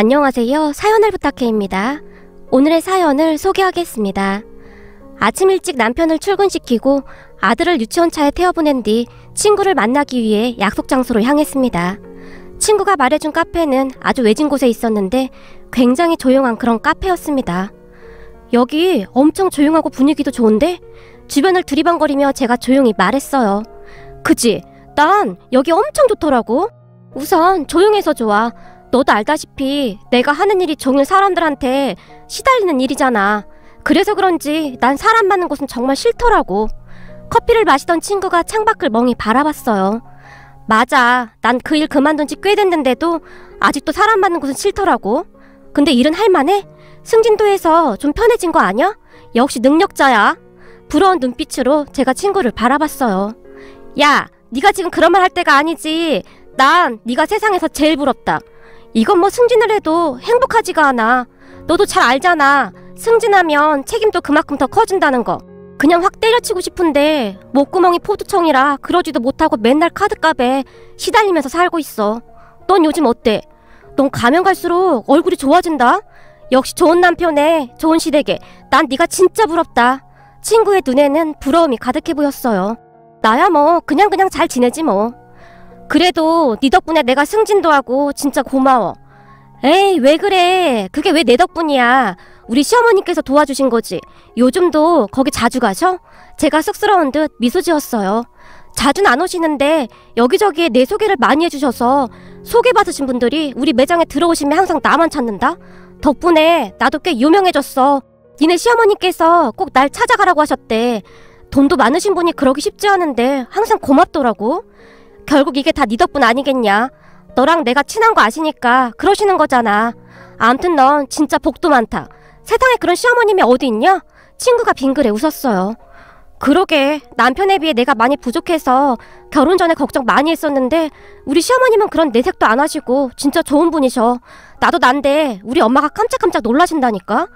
안녕하세요. 사연을 부탁해입니다. 오늘의 사연을 소개하겠습니다. 아침 일찍 남편을 출근시키고 아들을 유치원차에 태워보낸 뒤 친구를 만나기 위해 약속 장소로 향했습니다. 친구가 말해준 카페는 아주 외진 곳에 있었는데 굉장히 조용한 그런 카페였습니다. 여기 엄청 조용하고 분위기도 좋은데? 주변을 두리번거리며 제가 조용히 말했어요. 그치? 난 여기 엄청 좋더라고. 우선 조용해서 좋아. 너도 알다시피 내가 하는 일이 종일 사람들한테 시달리는 일이잖아. 그래서 그런지 난 사람 많은 곳은 정말 싫더라고. 커피를 마시던 친구가 창밖을 멍히 바라봤어요. 맞아. 난 그 일 그만둔 지 꽤 됐는데도 아직도 사람 많은 곳은 싫더라고. 근데 일은 할만해? 승진도에서 좀 편해진 거 아니야? 역시 능력자야. 부러운 눈빛으로 제가 친구를 바라봤어요. 야, 네가 지금 그런 말 할 때가 아니지. 난 네가 세상에서 제일 부럽다. 이건 뭐 승진을 해도 행복하지가 않아. 너도 잘 알잖아. 승진하면 책임도 그만큼 더 커진다는 거. 그냥 확 때려치고 싶은데 목구멍이 포도청이라 그러지도 못하고 맨날 카드값에 시달리면서 살고 있어. 넌 요즘 어때? 넌 가면 갈수록 얼굴이 좋아진다. 역시 좋은 남편에 좋은 시댁에 난 네가 진짜 부럽다. 친구의 눈에는 부러움이 가득해 보였어요. 나야 뭐 그냥 잘 지내지 뭐. 그래도 네 덕분에 내가 승진도 하고 진짜 고마워. 에이, 왜 그래. 그게 왜 내 덕분이야. 우리 시어머니께서 도와주신 거지. 요즘도 거기 자주 가셔? 제가 쑥스러운 듯 미소 지었어요. 자주는 안 오시는데 여기저기에 내 소개를 많이 해주셔서 소개받으신 분들이 우리 매장에 들어오시면 항상 나만 찾는다? 덕분에 나도 꽤 유명해졌어. 니네 시어머니께서 꼭 날 찾아가라고 하셨대. 돈도 많으신 분이 그러기 쉽지 않은데 항상 고맙더라고. 결국 이게 다 네 덕분 아니겠냐. 너랑 내가 친한 거 아시니까 그러시는 거잖아. 아무튼 넌 진짜 복도 많다. 세상에 그런 시어머님이 어디 있냐? 친구가 빙그레 웃었어요. 그러게, 남편에 비해 내가 많이 부족해서 결혼 전에 걱정 많이 했었는데 우리 시어머님은 그런 내색도 안 하시고 진짜 좋은 분이셔. 나도 난데 우리 엄마가 깜짝깜짝 놀라신다니까.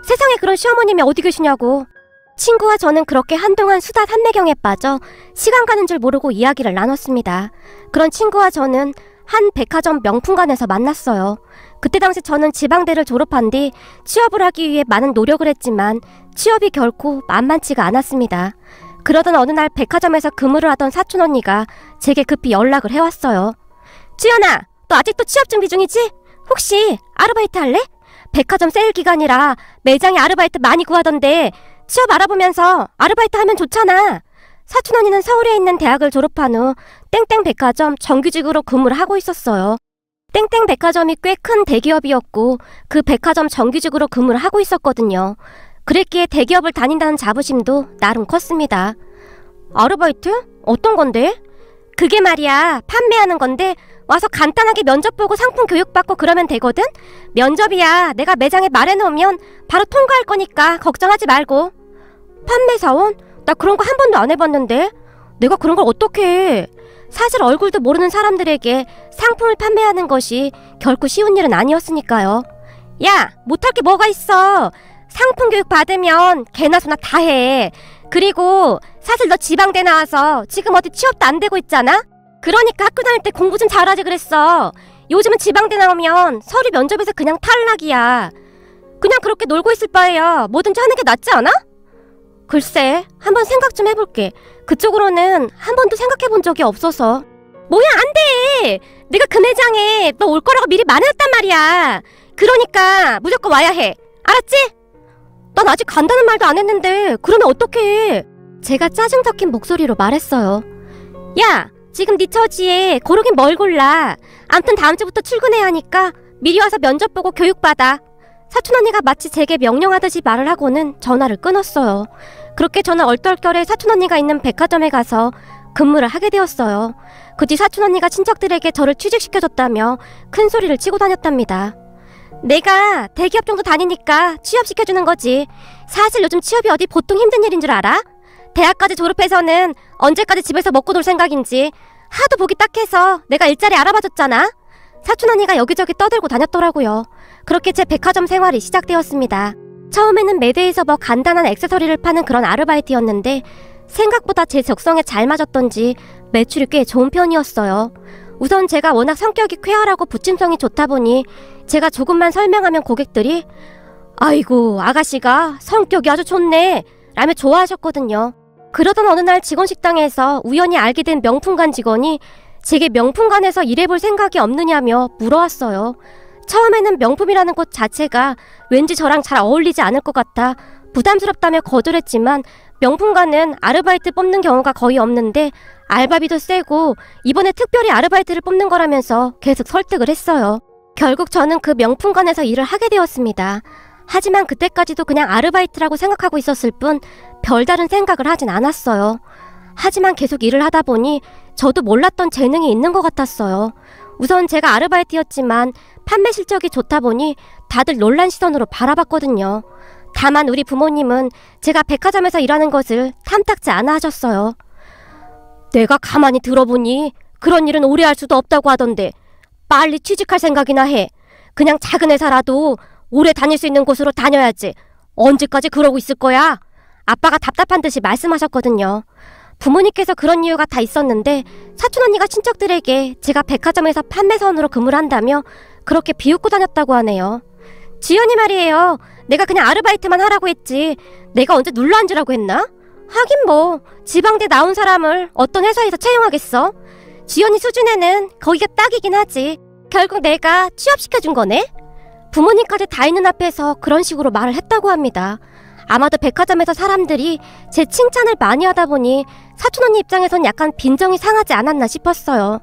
세상에 그런 시어머님이 어디 계시냐고. 친구와 저는 그렇게 한동안 수다 산매경에 빠져 시간 가는 줄 모르고 이야기를 나눴습니다. 그런 친구와 저는 한 백화점 명품관에서 만났어요. 그때 당시 저는 지방대를 졸업한 뒤 취업을 하기 위해 많은 노력을 했지만 취업이 결코 만만치가 않았습니다. 그러던 어느 날 백화점에서 근무를 하던 사촌 언니가 제게 급히 연락을 해왔어요. 주연아, 너 아직도 취업 준비 중이지? 혹시 아르바이트 할래? 백화점 세일 기간이라 매장에 아르바이트 많이 구하던데 취업 알아보면서 아르바이트 하면 좋잖아. 사촌 언니는 서울에 있는 대학을 졸업한 후 땡땡 백화점 정규직으로 근무를 하고 있었어요. 땡땡 백화점이 꽤 큰 대기업이었고 그 백화점 정규직으로 근무를 하고 있었거든요. 그랬기에 대기업을 다닌다는 자부심도 나름 컸습니다. 아르바이트? 어떤 건데? 그게 말이야, 판매하는 건데 와서 간단하게 면접 보고 상품 교육받고 그러면 되거든? 면접이야. 내가 매장에 말해놓으면 바로 통과할 거니까 걱정하지 말고. 판매사원? 나 그런 거 한 번도 안 해봤는데. 내가 그런 걸 어떻게 해. 사실 얼굴도 모르는 사람들에게 상품을 판매하는 것이 결코 쉬운 일은 아니었으니까요. 야, 못할 게 뭐가 있어. 상품 교육 받으면 개나 소나 다 해. 그리고 사실 너 지방대 나와서 지금 어디 취업도 안 되고 있잖아? 그러니까 학교 다닐 때 공부 좀 잘하지 그랬어. 요즘은 지방대 나오면 서류 면접에서 그냥 탈락이야. 그냥 그렇게 놀고 있을 바에야 뭐든지 하는 게 낫지 않아? 글쎄, 한번 생각 좀 해볼게. 그쪽으로는 한 번도 생각해본 적이 없어서. 뭐야, 안 돼! 내가 그 매장에 너 올 거라고 미리 말해놨단 말이야. 그러니까 무조건 와야 해. 알았지? 난 아직 간다는 말도 안 했는데 그러면 어떡해. 제가 짜증 섞인 목소리로 말했어요. 야, 지금 네 처지에 고르긴 뭘 골라. 암튼 다음 주부터 출근해야 하니까 미리 와서 면접 보고 교육받아. 사촌 언니가 마치 제게 명령하듯이 말을 하고는 전화를 끊었어요. 그렇게 저는 얼떨결에 사촌 언니가 있는 백화점에 가서 근무를 하게 되었어요. 그 뒤 사촌 언니가 친척들에게 저를 취직시켜줬다며 큰 소리를 치고 다녔답니다. 내가 대기업 정도 다니니까 취업시켜주는 거지. 사실 요즘 취업이 어디 보통 힘든 일인 줄 알아? 대학까지 졸업해서는 언제까지 집에서 먹고 놀 생각인지 하도 보기 딱해서 내가 일자리 알아봐줬잖아. 사촌 언니가 여기저기 떠들고 다녔더라고요. 그렇게 제 백화점 생활이 시작되었습니다. 처음에는 매대에서 뭐 간단한 액세서리를 파는 그런 아르바이트였는데 생각보다 제 적성에 잘 맞았던지 매출이 꽤 좋은 편이었어요. 우선 제가 워낙 성격이 쾌활하고 부침성이 좋다 보니 제가 조금만 설명하면 고객들이 아이고 아가씨가 성격이 아주 좋네 라며 좋아하셨거든요. 그러던 어느 날 직원 식당에서 우연히 알게 된 명품관 직원이 제게 명품관에서 일해볼 생각이 없느냐며 물어왔어요. 처음에는 명품이라는 곳 자체가 왠지 저랑 잘 어울리지 않을 것 같아 부담스럽다며 거절했지만 명품관은 아르바이트 뽑는 경우가 거의 없는데 알바비도 세고 이번에 특별히 아르바이트를 뽑는 거라면서 계속 설득을 했어요. 결국 저는 그 명품관에서 일을 하게 되었습니다. 하지만 그때까지도 그냥 아르바이트라고 생각하고 있었을 뿐 별다른 생각을 하진 않았어요. 하지만 계속 일을 하다 보니 저도 몰랐던 재능이 있는 것 같았어요. 우선 제가 아르바이트였지만 판매 실적이 좋다 보니 다들 놀란 시선으로 바라봤거든요. 다만 우리 부모님은 제가 백화점에서 일하는 것을 탐탁지 않아 하셨어요. 내가 가만히 들어보니 그런 일은 오래 할 수도 없다고 하던데 빨리 취직할 생각이나 해. 그냥 작은 회사라도 오래 다닐 수 있는 곳으로 다녀야지. 언제까지 그러고 있을 거야? 아빠가 답답한 듯이 말씀하셨거든요. 부모님께서 그런 이유가 다 있었는데 사촌언니가 친척들에게 제가 백화점에서 판매선으로 근무를 한다며 그렇게 비웃고 다녔다고 하네요. 지연이 말이에요. 내가 그냥 아르바이트만 하라고 했지 내가 언제 눌러앉으라고 했나? 하긴 뭐 지방대 나온 사람을 어떤 회사에서 채용하겠어? 지연이 수준에는 거기가 딱이긴 하지. 결국 내가 취업시켜준 거네? 부모님까지 다 있는 앞에서 그런 식으로 말을 했다고 합니다. 아마도 백화점에서 사람들이 제 칭찬을 많이 하다 보니 사촌언니 입장에선 약간 빈정이 상하지 않았나 싶었어요.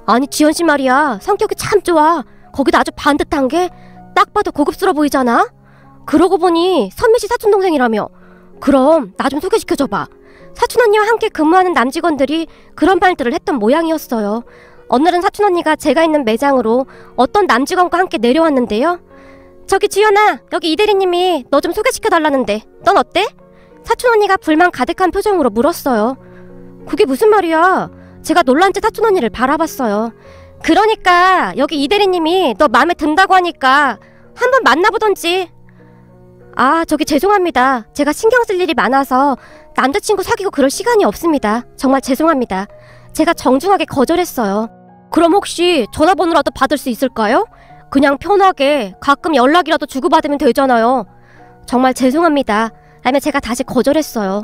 아니 지연씨 말이야 성격이 참 좋아. 거기다 아주 반듯한 게 딱 봐도 고급스러워 보이잖아? 그러고 보니 선미씨 사촌동생이라며. 그럼 나 좀 소개시켜줘봐. 사촌언니와 함께 근무하는 남직원들이 그런 말들을 했던 모양이었어요. 어느 날은 사촌언니가 제가 있는 매장으로 어떤 남직원과 함께 내려왔는데요. 저기 지연아, 여기 이대리님이 너 좀 소개시켜달라는데 넌 어때? 사촌언니가 불만 가득한 표정으로 물었어요. 그게 무슨 말이야? 제가 놀란 채 사촌언니를 바라봤어요. 그러니까 여기 이대리님이 너 마음에 든다고 하니까 한번 만나보던지. 아, 저기 죄송합니다. 제가 신경 쓸 일이 많아서 남자친구 사귀고 그럴 시간이 없습니다. 정말 죄송합니다. 제가 정중하게 거절했어요. 그럼 혹시 전화번호라도 받을 수 있을까요? 그냥 편하게 가끔 연락이라도 주고받으면 되잖아요. 정말 죄송합니다. 라며 제가 다시 거절했어요.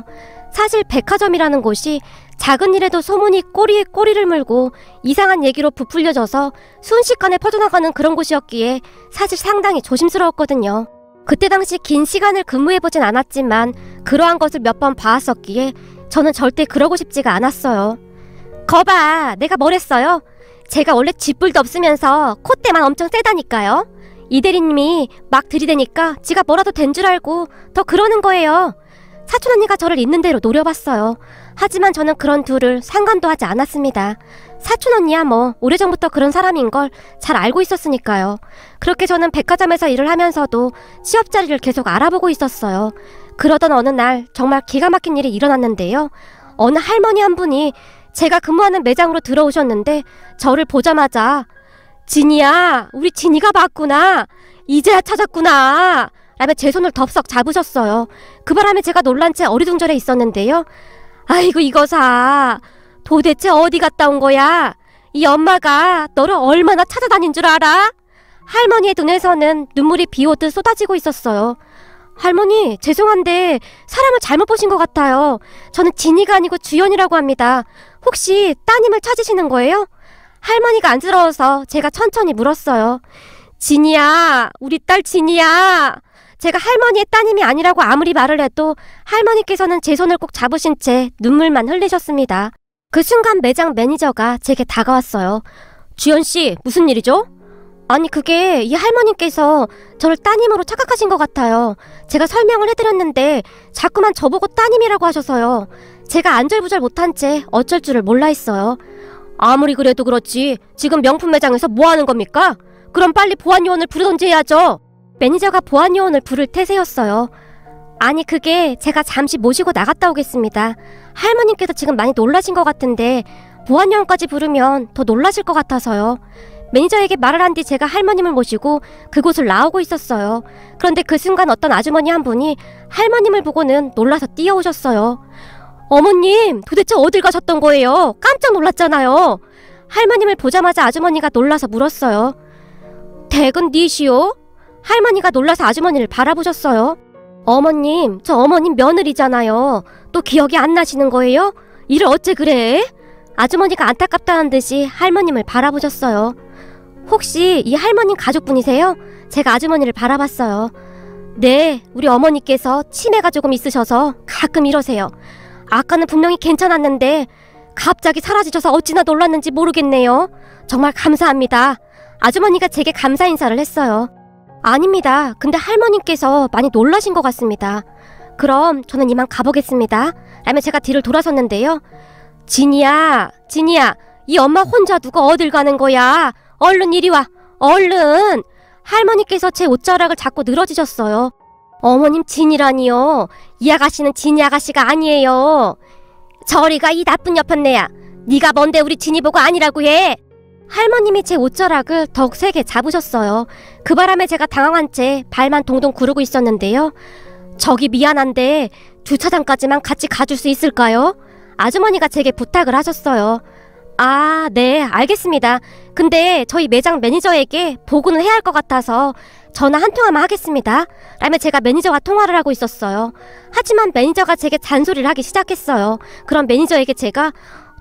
사실 백화점이라는 곳이 작은 일에도 소문이 꼬리에 꼬리를 물고 이상한 얘기로 부풀려져서 순식간에 퍼져나가는 그런 곳이었기에 사실 상당히 조심스러웠거든요. 그때 당시 긴 시간을 근무해보진 않았지만 그러한 것을 몇 번 봐왔었기에 저는 절대 그러고 싶지가 않았어요. 거봐, 내가 뭘 했어요? 제가 원래 쥐뿔도 없으면서 콧대만 엄청 세다니까요. 이 대리님이 막 들이대니까 지가 뭐라도 된 줄 알고 더 그러는 거예요. 사촌언니가 저를 있는 대로 노려봤어요. 하지만 저는 그런 둘을 상관도 하지 않았습니다. 사촌언니야 뭐 오래전부터 그런 사람인 걸 잘 알고 있었으니까요. 그렇게 저는 백화점에서 일을 하면서도 취업 자리를 계속 알아보고 있었어요. 그러던 어느 날 정말 기가 막힌 일이 일어났는데요. 어느 할머니 한 분이 제가 근무하는 매장으로 들어오셨는데 저를 보자마자 진이야, 우리 진이가 봤구나. 이제야 찾았구나. 라며 제 손을 덥석 잡으셨어요. 그 바람에 제가 놀란 채 어리둥절해 있었는데요. 아이고 이거사, 도대체 어디 갔다 온 거야? 이 엄마가 너를 얼마나 찾아다닌 줄 알아? 할머니의 눈에서는 눈물이 비오듯 쏟아지고 있었어요. 할머니, 죄송한데 사람을 잘못 보신 것 같아요. 저는 진이가 아니고 주연이라고 합니다. 혹시 따님을 찾으시는 거예요? 할머니가 안쓰러워서 제가 천천히 물었어요. 진이야, 우리 딸 진이야. 제가 할머니의 따님이 아니라고 아무리 말을 해도 할머니께서는 제 손을 꼭 잡으신 채 눈물만 흘리셨습니다. 그 순간 매장 매니저가 제게 다가왔어요. 주연씨, 무슨 일이죠? 아니 그게 이 할머님께서 저를 따님으로 착각하신 것 같아요. 제가 설명을 해드렸는데 자꾸만 저보고 따님이라고 하셔서요. 제가 안절부절 못한 채 어쩔 줄을 몰라 했어요. 아무리 그래도 그렇지 지금 명품 매장에서 뭐 하는 겁니까? 그럼 빨리 보안요원을 부르던지 해야죠. 매니저가 보안요원을 부를 태세였어요. 아니 그게 제가 잠시 모시고 나갔다 오겠습니다. 할머님께서 지금 많이 놀라신 것 같은데 보안요원까지 부르면 더 놀라실 것 같아서요. 매니저에게 말을 한 뒤 제가 할머님을 모시고 그곳을 나오고 있었어요. 그런데 그 순간 어떤 아주머니 한 분이 할머님을 보고는 놀라서 뛰어오셨어요. 어머님, 도대체 어딜 가셨던 거예요? 깜짝 놀랐잖아요. 할머님을 보자마자 아주머니가 놀라서 물었어요. 댁은 니시오? 할머니가 놀라서 아주머니를 바라보셨어요. 어머님, 저 어머님 며느리잖아요. 또 기억이 안 나시는 거예요? 일을 어째 그래? 아주머니가 안타깝다는 듯이 할머님을 바라보셨어요. 혹시 이 할머님 가족분이세요? 제가 아주머니를 바라봤어요. 네, 우리 어머니께서 치매가 조금 있으셔서 가끔 이러세요. 아까는 분명히 괜찮았는데 갑자기 사라지셔서 어찌나 놀랐는지 모르겠네요. 정말 감사합니다. 아주머니가 제게 감사 인사를 했어요. 아닙니다. 근데 할머님께서 많이 놀라신 것 같습니다. 그럼 저는 이만 가보겠습니다. 라며 제가 뒤를 돌아섰는데요. 진이야, 이 엄마 혼자 두고 어딜 가는 거야? 얼른 이리 와, 얼른. 할머니께서 제 옷자락을 잡고 늘어지셨어요. 어머님 진이라니요. 이 아가씨는 진이 아가씨가 아니에요. 저리가 이 나쁜 여편네야. 네가 뭔데 우리 진이 보고 아니라고 해. 할머님이 제 옷자락을 더욱 세게 잡으셨어요. 그 바람에 제가 당황한 채 발만 동동 구르고 있었는데요. 저기 미안한데 주차장까지만 같이 가줄 수 있을까요? 아주머니가 제게 부탁을 하셨어요. 아, 네, 알겠습니다. 근데 저희 매장 매니저에게 보고는 해야 할 것 같아서 전화 한 통화만 하겠습니다. 라며 제가 매니저와 통화를 하고 있었어요. 하지만 매니저가 제게 잔소리를 하기 시작했어요. 그럼 매니저에게 제가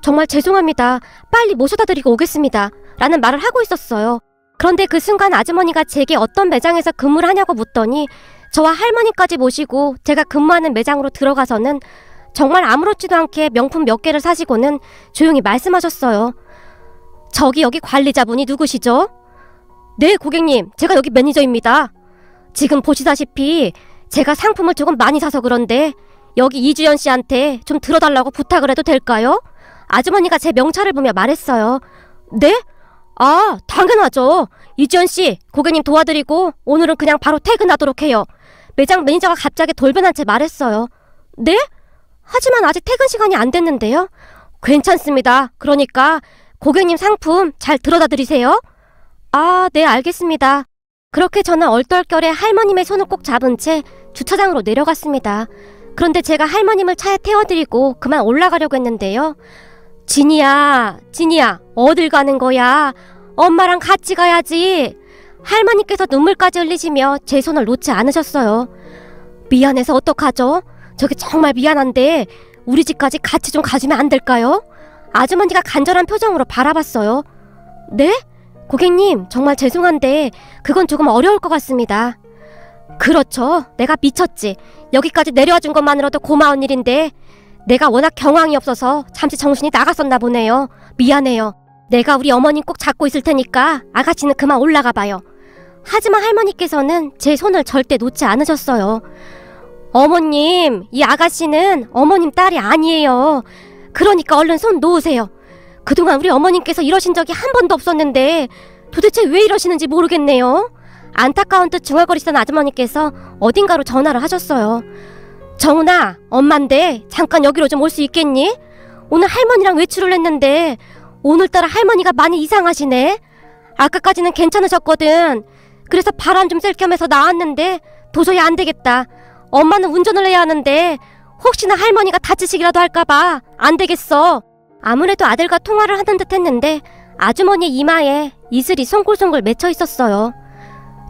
정말 죄송합니다. 빨리 모셔다 드리고 오겠습니다. 라는 말을 하고 있었어요. 그런데 그 순간 아주머니가 제게 어떤 매장에서 근무를 하냐고 묻더니 저와 할머니까지 모시고 제가 근무하는 매장으로 들어가서는 정말 아무렇지도 않게 명품 몇 개를 사시고는 조용히 말씀하셨어요. 저기 여기 관리자분이 누구시죠? 네, 고객님. 제가 여기 매니저입니다. 지금 보시다시피 제가 상품을 조금 많이 사서 그런데 여기 이주연 씨한테 좀 들어달라고 부탁을 해도 될까요? 아주머니가 제 명찰을 보며 말했어요. 네? 아, 당연하죠. 이주연 씨, 고객님 도와드리고 오늘은 그냥 바로 퇴근하도록 해요. 매장 매니저가 갑자기 돌변한 채 말했어요. 네? 하지만 아직 퇴근 시간이 안 됐는데요. 괜찮습니다. 그러니까 고객님 상품 잘 들어다 드리세요. 아, 네, 알겠습니다. 그렇게 저는 얼떨결에 할머님의 손을 꼭 잡은 채 주차장으로 내려갔습니다. 그런데 제가 할머님을 차에 태워드리고 그만 올라가려고 했는데요. 진이야, 어딜 가는 거야? 엄마랑 같이 가야지. 할머니께서 눈물까지 흘리시며 제 손을 놓지 않으셨어요. 미안해서 어떡하죠? 저기 정말 미안한데 우리 집까지 같이 좀 가주면 안 될까요? 아주머니가 간절한 표정으로 바라봤어요. 네? 고객님, 정말 죄송한데 그건 조금 어려울 것 같습니다. 그렇죠. 내가 미쳤지. 여기까지 내려와 준 것만으로도 고마운 일인데 내가 워낙 경황이 없어서 잠시 정신이 나갔었나 보네요. 미안해요. 내가 우리 어머님 꼭 잡고 있을 테니까 아가씨는 그만 올라가 봐요. 하지만 할머니께서는 제 손을 절대 놓지 않으셨어요. 어머님, 이 아가씨는 어머님 딸이 아니에요. 그러니까 얼른 손 놓으세요. 그동안 우리 어머님께서 이러신 적이 한 번도 없었는데 도대체 왜 이러시는지 모르겠네요. 안타까운 듯 중얼거리시던 아주머니께서 어딘가로 전화를 하셨어요. 정훈아, 엄만데 잠깐 여기로 좀 올 수 있겠니? 오늘 할머니랑 외출을 했는데 오늘따라 할머니가 많이 이상하시네. 아까까지는 괜찮으셨거든. 그래서 바람 좀 쐴 겸해서 나왔는데 도저히 안 되겠다. 엄마는 운전을 해야 하는데 혹시나 할머니가 다치시기라도 할까봐 안 되겠어. 아무래도 아들과 통화를 하는 듯 했는데 아주머니의 이마에 이슬이 송골송골 맺혀 있었어요.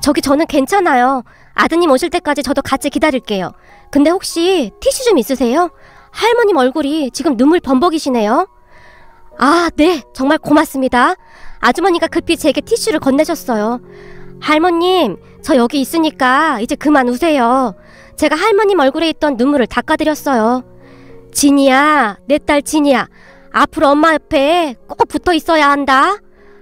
저기 저는 괜찮아요. 아드님 오실 때까지 저도 같이 기다릴게요. 근데 혹시 티슈 좀 있으세요? 할머님 얼굴이 지금 눈물 범벅이시네요. 아, 네, 정말 고맙습니다. 아주머니가 급히 제게 티슈를 건네셨어요. 할머님, 저 여기 있으니까 이제 그만 우세요. 제가 할머님 얼굴에 있던 눈물을 닦아드렸어요. 진이야, 내 딸 진이야. 앞으로 엄마 옆에 꼭 붙어 있어야 한다.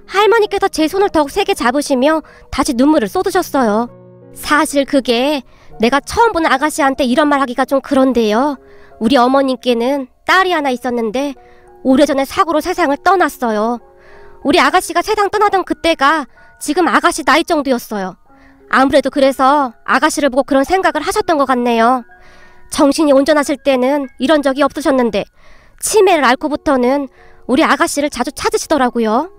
할머니께서 제 손을 더욱 세게 잡으시며 다시 눈물을 쏟으셨어요. 사실 그게 내가 처음 보는 아가씨한테 이런 말 하기가 좀 그런데요. 우리 어머님께는 딸이 하나 있었는데 오래전에 사고로 세상을 떠났어요. 우리 아가씨가 세상 떠나던 그때가 지금 아가씨 나이 정도였어요. 아무래도 그래서 아가씨를 보고 그런 생각을 하셨던 것 같네요. 정신이 온전하실 때는 이런 적이 없으셨는데 치매를 앓고부터는 우리 아가씨를 자주 찾으시더라고요.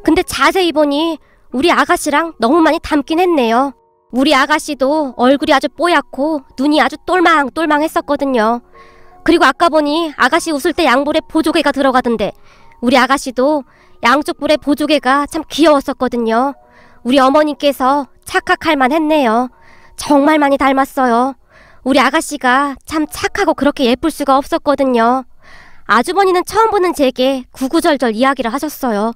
근데 자세히 보니 우리 아가씨랑 너무 많이 닮긴 했네요. 우리 아가씨도 얼굴이 아주 뽀얗고 눈이 아주 똘망똘망했었거든요. 그리고 아까 보니 아가씨 웃을 때 양볼에 보조개가 들어가던데 우리 아가씨도 양쪽 뿔의 보조개가 참 귀여웠었거든요. 우리 어머님께서 착각할 만했네요. 정말 많이 닮았어요. 우리 아가씨가 참 착하고 그렇게 예쁠 수가 없었거든요. 아주머니는 처음 보는 제게 구구절절 이야기를 하셨어요.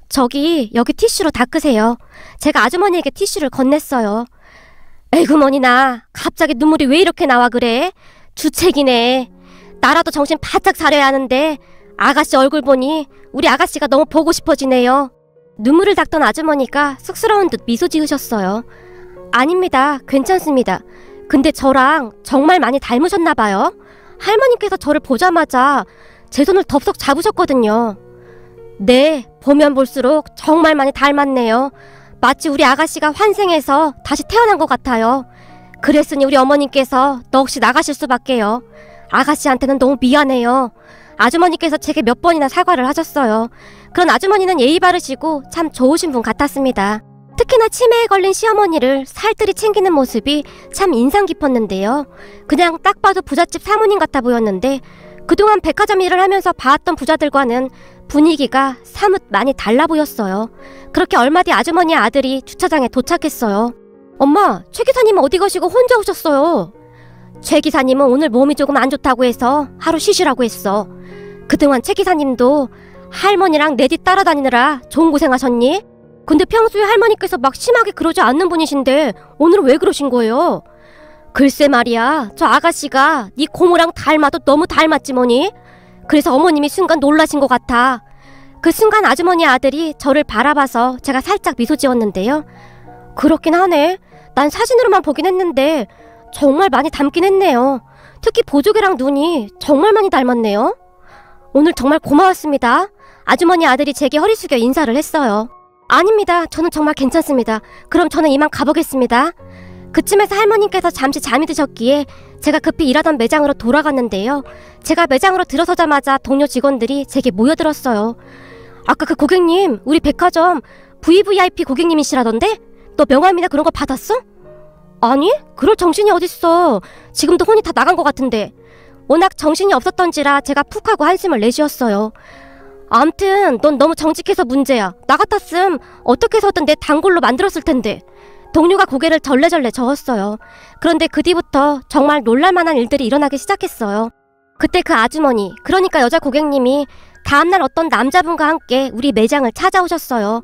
저기 여기 티슈로 닦으세요. 제가 아주머니에게 티슈를 건넸어요. 에구머니나 갑자기 눈물이 왜 이렇게 나와 그래? 주책이네. 나라도 정신 바짝 차려야 하는데 아가씨 얼굴 보니 우리 아가씨가 너무 보고 싶어지네요. 눈물을 닦던 아주머니가 쑥스러운 듯 미소 지으셨어요. 아닙니다. 괜찮습니다. 근데 저랑 정말 많이 닮으셨나 봐요. 할머니께서 저를 보자마자 제 손을 덥석 잡으셨거든요. 네, 보면 볼수록 정말 많이 닮았네요. 마치 우리 아가씨가 환생해서 다시 태어난 것 같아요. 그랬으니 우리 어머님께서 넋이 나가실 수밖에요. 아가씨한테는 너무 미안해요. 아주머니께서 제게 몇 번이나 사과를 하셨어요. 그런 아주머니는 예의 바르시고 참 좋으신 분 같았습니다. 특히나 치매에 걸린 시어머니를 살뜰히 챙기는 모습이 참 인상 깊었는데요. 그냥 딱 봐도 부잣집 사모님 같아 보였는데 그동안 백화점 일을 하면서 봐왔던 부자들과는 분위기가 사뭇 많이 달라 보였어요. 그렇게 얼마 뒤 아주머니의 아들이 주차장에 도착했어요. 엄마, 최 기사님은 어디 가시고 혼자 오셨어요? 최 기사님은 오늘 몸이 조금 안 좋다고 해서 하루 쉬시라고 했어. 그동안 최 기사님도 할머니랑 내 뒤 따라다니느라 좋은 고생하셨니? 근데 평소에 할머니께서 막 심하게 그러지 않는 분이신데 오늘은 왜 그러신 거예요? 글쎄 말이야, 저 아가씨가 네 고모랑 닮아도 너무 닮았지 뭐니? 그래서 어머님이 순간 놀라신 것 같아. 그 순간 아주머니 아들이 저를 바라봐서 제가 살짝 미소 지었는데요. 그렇긴 하네. 난 사진으로만 보긴 했는데 정말 많이 닮긴 했네요. 특히 보조개랑 눈이 정말 많이 닮았네요. 오늘 정말 고마웠습니다. 아주머니 아들이 제게 허리 숙여 인사를 했어요. 아닙니다. 저는 정말 괜찮습니다. 그럼 저는 이만 가보겠습니다. 그쯤에서 할머님께서 잠시 잠이 드셨기에 제가 급히 일하던 매장으로 돌아갔는데요. 제가 매장으로 들어서자마자 동료 직원들이 제게 모여들었어요. 아까 그 고객님, 우리 백화점 VVIP 고객님이시라던데? 너 명함이나 그런 거 받았어? 아니, 그럴 정신이 어딨어. 지금도 혼이 다 나간 것 같은데. 워낙 정신이 없었던지라 제가 푹 하고 한숨을 내쉬었어요. 암튼 넌 너무 정직해서 문제야. 나 같았음 어떻게 해서든 내 단골로 만들었을 텐데. 동료가 고개를 절레절레 저었어요. 그런데 그 뒤부터 정말 놀랄만한 일들이 일어나기 시작했어요. 그때 그 아주머니, 그러니까 여자 고객님이 다음날 어떤 남자분과 함께 우리 매장을 찾아오셨어요.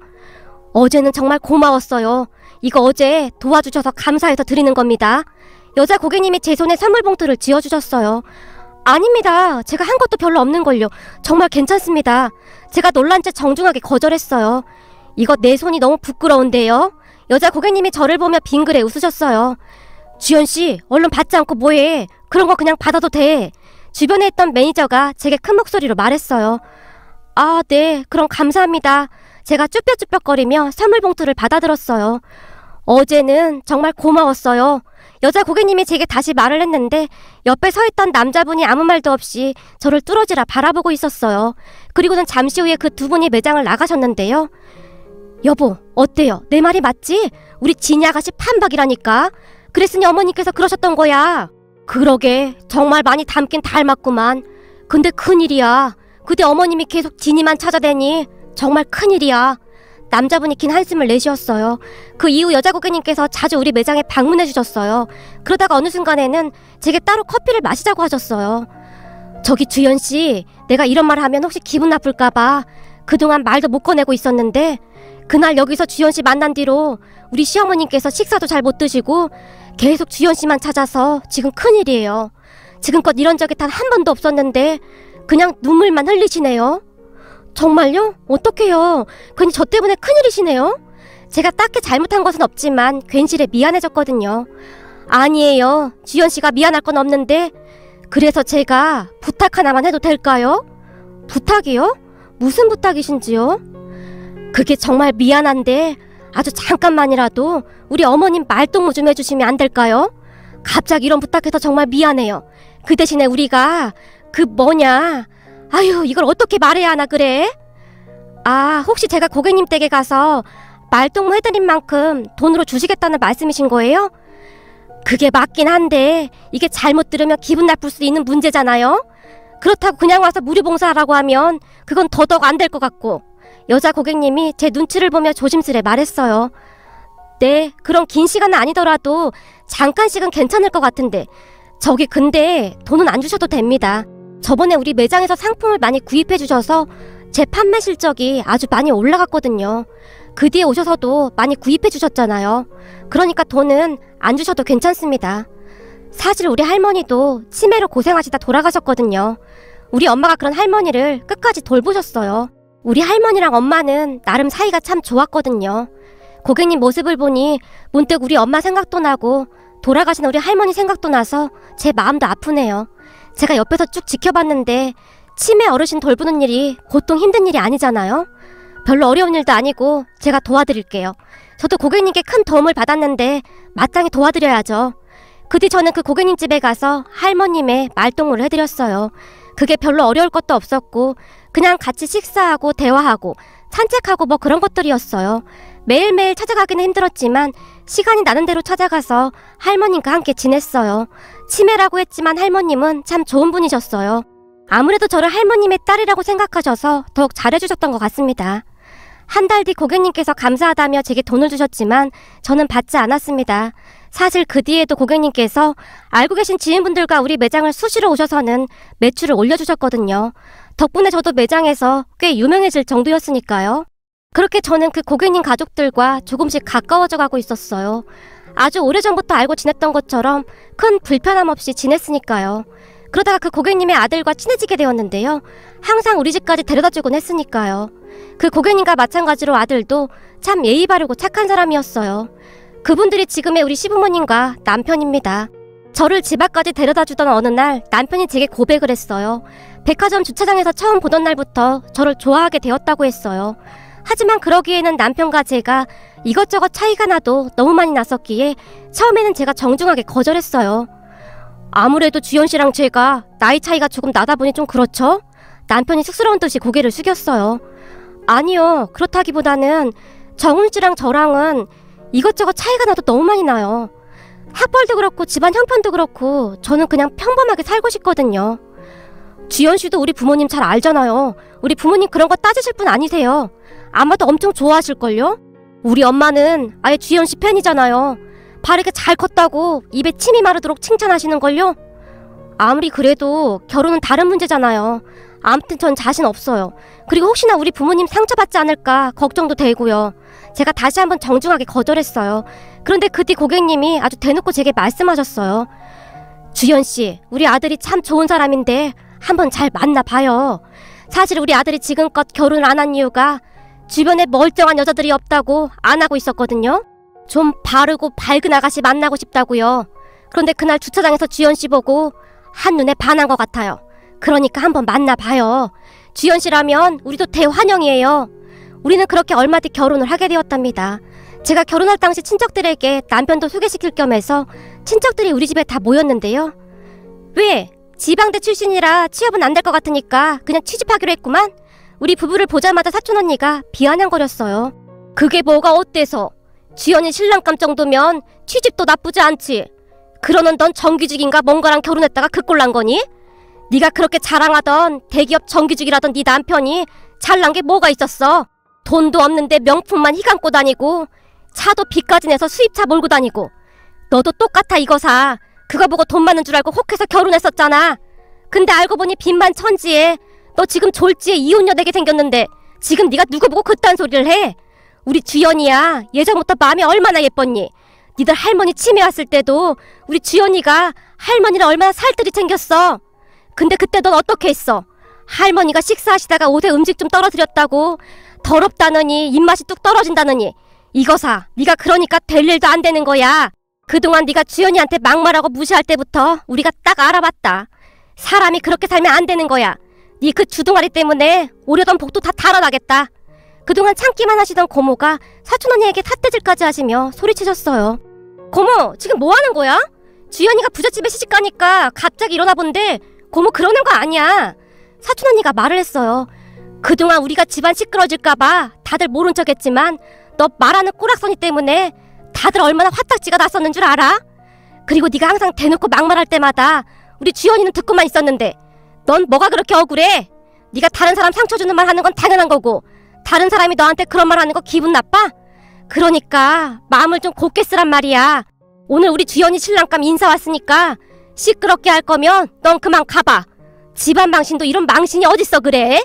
어제는 정말 고마웠어요. 이거 어제 도와주셔서 감사해서 드리는 겁니다. 여자 고객님이 제 손에 선물 봉투를 쥐어주셨어요. 아닙니다. 제가 한 것도 별로 없는걸요. 정말 괜찮습니다. 제가 놀란 채 정중하게 거절했어요. 이거 내 손이 너무 부끄러운데요. 여자 고객님이 저를 보며 빙그레 웃으셨어요. 주연씨, 얼른 받지 않고 뭐해. 그런 거 그냥 받아도 돼. 주변에 있던 매니저가 제게 큰 목소리로 말했어요. 아, 네. 그럼 감사합니다. 제가 쭈뼛쭈뼛거리며 선물 봉투를 받아들었어요. 어제는 정말 고마웠어요. 여자 고객님이 제게 다시 말을 했는데 옆에 서 있던 남자분이 아무 말도 없이 저를 뚫어지라 바라보고 있었어요. 그리고는 잠시 후에 그 두 분이 매장을 나가셨는데요. 여보, 어때요? 내 말이 맞지? 우리 진이 아가씨 판박이라니까. 그랬으니 어머니께서 그러셨던 거야. 그러게, 정말 많이 닮긴 닮았구만. 근데 큰일이야. 그때 어머님이 계속 진이만 찾아대니 정말 큰일이야. 남자분이 긴 한숨을 내쉬었어요. 그 이후 여자 고객님께서 자주 우리 매장에 방문해 주셨어요. 그러다가 어느 순간에는 제게 따로 커피를 마시자고 하셨어요. 저기 주연씨, 내가 이런 말 하면 혹시 기분 나쁠까봐 그동안 말도 못 꺼내고 있었는데 그날 여기서 주연씨 만난 뒤로 우리 시어머님께서 식사도 잘 못 드시고 계속 주연씨만 찾아서 지금 큰일이에요. 지금껏 이런 적이 단 한 번도 없었는데 그냥 눈물만 흘리시네요. 정말요? 어떡해요. 괜히 저 때문에 큰일이시네요. 제가 딱히 잘못한 것은 없지만 괜시레 미안해졌거든요. 아니에요. 주연씨가 미안할 건 없는데 그래서 제가 부탁 하나만 해도 될까요? 부탁이요? 무슨 부탁이신지요? 그게 정말 미안한데 아주 잠깐만이라도 우리 어머님 말동무 좀 해주시면 안 될까요? 갑자기 이런 부탁해서 정말 미안해요. 그 대신에 우리가 아유, 이걸 어떻게 말해야 하나 그래? 아, 혹시 제가 고객님 댁에 가서 말동무 해드린 만큼 돈으로 주시겠다는 말씀이신 거예요? 그게 맞긴 한데 이게 잘못 들으면 기분 나쁠 수 있는 문제잖아요? 그렇다고 그냥 와서 무료 봉사하라고 하면 그건 더더욱 안 될 것 같고 여자 고객님이 제 눈치를 보며 조심스레 말했어요. 네, 그럼 긴 시간은 아니더라도 잠깐씩은 괜찮을 것 같은데 저기 근데 돈은 안 주셔도 됩니다. 저번에 우리 매장에서 상품을 많이 구입해 주셔서 제 판매 실적이 아주 많이 올라갔거든요. 그 뒤에 오셔서도 많이 구입해 주셨잖아요. 그러니까 돈은 안 주셔도 괜찮습니다. 사실 우리 할머니도 치매로 고생하시다 돌아가셨거든요. 우리 엄마가 그런 할머니를 끝까지 돌보셨어요. 우리 할머니랑 엄마는 나름 사이가 참 좋았거든요. 고객님 모습을 보니 문득 우리 엄마 생각도 나고 돌아가신 우리 할머니 생각도 나서 제 마음도 아프네요. 제가 옆에서 쭉 지켜봤는데 치매 어르신 돌보는 일이 보통 힘든 일이 아니잖아요. 별로 어려운 일도 아니고 제가 도와드릴게요. 저도 고객님께 큰 도움을 받았는데 마땅히 도와드려야죠. 그 뒤 저는 그 고객님 집에 가서 할머님의 말동무를 해드렸어요. 그게 별로 어려울 것도 없었고 그냥 같이 식사하고 대화하고 산책하고 뭐 그런 것들이었어요. 매일매일 찾아가기는 힘들었지만 시간이 나는 대로 찾아가서 할머님과 함께 지냈어요. 치매라고 했지만 할머님은 참 좋은 분이셨어요. 아무래도 저를 할머님의 딸이라고 생각하셔서 더욱 잘해주셨던 것 같습니다. 한 달 뒤 고객님께서 감사하다며 제게 돈을 주셨지만 저는 받지 않았습니다. 사실 그 뒤에도 고객님께서 알고 계신 지인분들과 우리 매장을 수시로 오셔서는 매출을 올려주셨거든요. 덕분에 저도 매장에서 꽤 유명해질 정도였으니까요. 그렇게 저는 그 고객님 가족들과 조금씩 가까워져 가고 있었어요. 아주 오래전부터 알고 지냈던 것처럼 큰 불편함 없이 지냈으니까요. 그러다가 그 고객님의 아들과 친해지게 되었는데요. 항상 우리 집까지 데려다주곤 했으니까요. 그 고객님과 마찬가지로 아들도 참 예의 바르고 착한 사람이었어요. 그분들이 지금의 우리 시부모님과 남편입니다. 저를 집 앞까지 데려다주던 어느 날 남편이 제게 고백을 했어요. 백화점 주차장에서 처음 보던 날부터 저를 좋아하게 되었다고 했어요. 하지만 그러기에는 남편과 제가 이것저것 차이가 나도 너무 많이 났었기에 처음에는 제가 정중하게 거절했어요. 아무래도 주연씨랑 제가 나이 차이가 조금 나다 보니 좀 그렇죠? 남편이 쑥스러운 듯이 고개를 숙였어요. 아니요, 그렇다기보다는 정훈씨랑 저랑은 이것저것 차이가 나도 너무 많이 나요. 학벌도 그렇고 집안 형편도 그렇고 저는 그냥 평범하게 살고 싶거든요. 주연씨도 우리 부모님 잘 알잖아요. 우리 부모님 그런 거 따지실 분 아니세요. 아마도 엄청 좋아하실걸요? 우리 엄마는 아예 주연씨 팬이잖아요. 바르게 잘 컸다고 입에 침이 마르도록 칭찬하시는걸요? 아무리 그래도 결혼은 다른 문제잖아요. 아무튼 전 자신 없어요. 그리고 혹시나 우리 부모님 상처받지 않을까 걱정도 되고요. 제가 다시 한번 정중하게 거절했어요. 그런데 그 뒤 고객님이 아주 대놓고 제게 말씀하셨어요. 주연씨, 우리 아들이 참 좋은 사람인데 한번 잘 만나봐요. 사실 우리 아들이 지금껏 결혼을 안 한 이유가 주변에 멀쩡한 여자들이 없다고 안 하고 있었거든요. 좀 바르고 밝은 아가씨 만나고 싶다고요. 그런데 그날 주차장에서 주연씨 보고 한눈에 반한 것 같아요. 그러니까 한번 만나봐요. 주연씨라면 우리도 대환영이에요. 우리는 그렇게 얼마 뒤 결혼을 하게 되었답니다. 제가 결혼할 당시 친척들에게 남편도 소개시킬 겸 해서 친척들이 우리 집에 다 모였는데요. 왜? 지방대 출신이라 취업은 안 될 것 같으니까 그냥 취직하기로 했구만. 우리 부부를 보자마자 사촌언니가 비아냥거렸어요. 그게 뭐가 어때서? 주연이 신랑감 정도면 취직도 나쁘지 않지. 그러는 넌 정규직인가 뭔가랑 결혼했다가 그 꼴 난 거니? 네가 그렇게 자랑하던 대기업 정규직이라던 네 남편이 잘난 게 뭐가 있었어? 돈도 없는데 명품만 희감고 다니고 차도 빚까지 내서 수입차 몰고 다니고. 너도 똑같아 이거사. 그거 보고 돈 많은 줄 알고 혹해서 결혼했었잖아. 근데 알고 보니 빚만 천지에. 너 지금 졸지에 이혼녀 되게 생겼는데 지금 네가 누구 보고 그딴 소리를 해? 우리 주연이야. 예전부터 마음이 얼마나 예뻤니? 니들 할머니 치매 왔을 때도 우리 주연이가 할머니를 얼마나 살뜰히 챙겼어. 근데 그때 넌 어떻게 했어? 할머니가 식사하시다가 옷에 음식 좀 떨어뜨렸다고 더럽다느니 입맛이 뚝 떨어진다느니. 이거사, 네가 그러니까 될 일도 안 되는 거야. 그동안 네가 주연이한테 막말하고 무시할 때부터 우리가 딱 알아봤다. 사람이 그렇게 살면 안 되는 거야. 네 그 주둥아리 때문에 오려던 복도 다 달아나겠다. 그동안 참기만 하시던 고모가 사촌언니에게 삿대질까지 하시며 소리치셨어요. 고모, 지금 뭐 하는 거야? 주연이가 부잣집에 시집가니까 갑자기 일어나 본데 고모 그러는 거 아니야. 사촌언니가 말을 했어요. 그동안 우리가 집안 시끄러질까봐 다들 모른 척했지만 너 말하는 꼬락서니 때문에 다들 얼마나 화딱지가 났었는 줄 알아? 그리고 네가 항상 대놓고 막말할 때마다 우리 주연이는 듣고만 있었는데 넌 뭐가 그렇게 억울해? 네가 다른 사람 상처 주는 말 하는 건 당연한 거고 다른 사람이 너한테 그런 말 하는 거 기분 나빠? 그러니까 마음을 좀 곱게 쓰란 말이야. 오늘 우리 주연이 신랑감 인사 왔으니까 시끄럽게 할 거면 넌 그만 가봐. 집안 망신도 이런 망신이 어딨어 그래?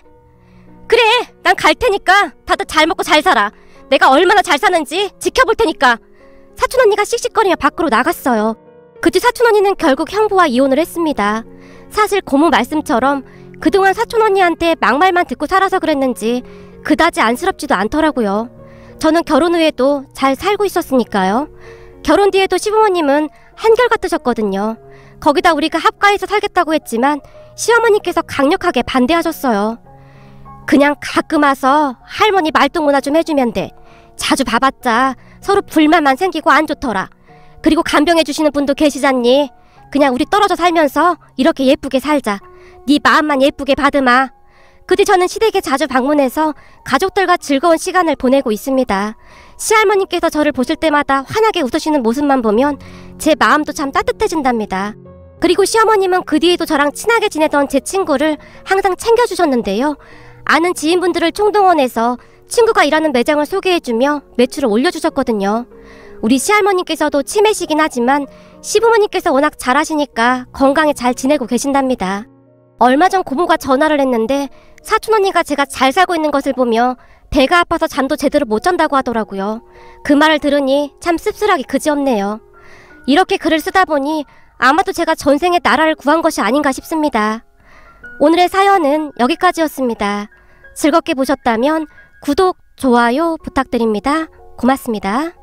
그래, 난 갈 테니까 다들 잘 먹고 잘 살아. 내가 얼마나 잘 사는지 지켜볼 테니까. 사촌언니가 씩씩거리며 밖으로 나갔어요. 그 뒤 사촌언니는 결국 형부와 이혼을 했습니다. 사실 고모 말씀처럼 그동안 사촌언니한테 막말만 듣고 살아서 그랬는지 그다지 안쓰럽지도 않더라고요. 저는 결혼 후에도 잘 살고 있었으니까요. 결혼 뒤에도 시부모님은 한결같으셨거든요. 거기다 우리가 합가해서 살겠다고 했지만 시어머니께서 강력하게 반대하셨어요. 그냥 가끔 와서 할머니 말동무나 좀 해주면 돼. 자주 봐봤자 서로 불만만 생기고 안 좋더라. 그리고 간병해주시는 분도 계시잖니. 그냥 우리 떨어져 살면서 이렇게 예쁘게 살자. 네 마음만 예쁘게 받으마. 그 뒤 저는 시댁에 자주 방문해서 가족들과 즐거운 시간을 보내고 있습니다. 시할머니께서 저를 보실 때마다 환하게 웃으시는 모습만 보면 제 마음도 참 따뜻해진답니다. 그리고 시어머님은 그 뒤에도 저랑 친하게 지내던 제 친구를 항상 챙겨주셨는데요. 아는 지인분들을 총동원해서 친구가 일하는 매장을 소개해주며 매출을 올려주셨거든요. 우리 시할머니께서도 치매시긴 하지만 시부모님께서 워낙 잘하시니까 건강에 잘 지내고 계신답니다. 얼마 전 고모가 전화를 했는데 사촌언니가 제가 잘 살고 있는 것을 보며 배가 아파서 잠도 제대로 못 잔다고 하더라고요. 그 말을 들으니 참 씁쓸하기 그지없네요. 이렇게 글을 쓰다 보니 아마도 제가 전생에 나라를 구한 것이 아닌가 싶습니다. 오늘의 사연은 여기까지였습니다. 즐겁게 보셨다면 구독, 좋아요 부탁드립니다. 고맙습니다.